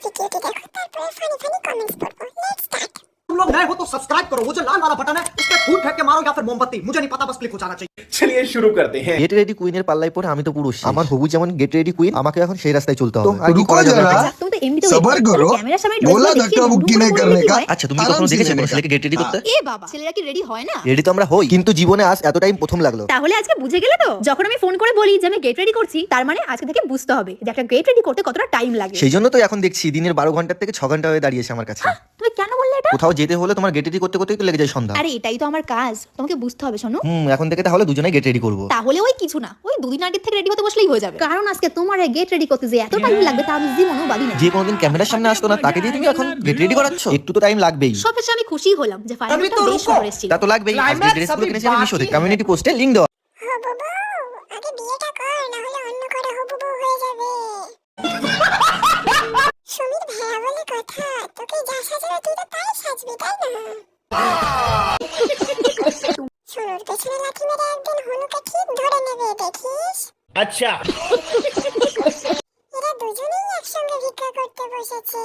ভিডিওটি দেখো, তারপরে ফানি ফানি কমেন্টস পড়বো। Let's start. तुम लोग नए हो तो सब्सक्राइब करो, वो जो लाल वाला बटन है उस पर फूट फेंक के मारो या फिर मोमबत्ती, मुझे नहीं पता, बस क्लिक हो जाना चाहिए। चलिए शुरू करते हैं। গেট রেডি কুইনের পাল্লায় পড়ে আমি তো পুরো শেষ। আমার হবু যেমন গেট রেডি কুইন, আমাকে এখন সেই রাস্তায় চলতে হবে। তো আর কি रुको করা যাবে? जरा, तुम तो एमडी तो सबर करो। कैमरा सामने बोला धक्का बुक्की नहीं करने का। আচ্ছা, তুমি आराम কখনো से দেখেছো लेने কোনো का। ছেলেকে গেট রেডি করতে? এ বাবা, ছেলেরা কি রেডি হয় না? রেডি তো আমরা হই, কিন্তু জীবনে আজ এত টাইম প্রথম লাগলো। তাহলে আজকে বুঝে গেলে তো? যখন আমি ফোন করে বলি যে আমি গেট রেডি করছি, তার মানে আজকে থেকে বুঝতে হবে যে একটা গেট রেডি করতে কতটা টাইম লাগে। সেই জন্য তো এখন দেখছি দিনের 12 ঘন্টার থেকে 6 ঘন্টা হয়ে দাঁড়িয়েছে আমার কাছে। তুমি কেন বললে এটা? কোথাও যেতে হলে তোমার গেট রেডি করতে করতেই তো লেগে যায় সন্ধ্যা। আরে এটাই তো আমার কাজ, তোমাকে বুঝতে হবে। শোনো, এখন থেকে তাহলে দুজনেই গেট রেডি করবো। তাহলে ওই কিছু না, ওই দুদিন আগে থেকে রেডি হতে বসলেই হয়ে যাবে। কারণ আজকে তোমার গেট রেডি করতে যে এত টাইম লাগবে তা আমি জীবনেও ভাবি না। যে কোনোদিন ক্যামেরার সামনে আসতো না, তাকে দিয়ে তুমি এখন গেট রেডি করাচ্ছ? একটু তো টাইম লাগবেই। সব শেষে আমি খুশি হলাম যে ফাইনালি আমি তো বেশ রুকো। সুন্দর এসেছিল। তা তো লাগবেই। আজকে Climax ড্রেসগুলো अभी কিনেছি আমি মিশোতে, बाकी কমিউনিটি পোস্টে লিংক দেওয়া। হবু বউ, আগে বিয়েটা কর, না হলে অন্য করে হবু বউ হয়ে যাবে। সুমির ভাইয়া বলে কথা, তোকে যা সাজাবে তুই তো তাই সাজবি, তাই না? শুনুর পেছনে লাথি মেরে একদিন হনুকে ঠিক ধরে নেবে, দেখিস। अच्छा এরা দুজনেই একসঙ্গে ভিক্ষা করতে বসেছে।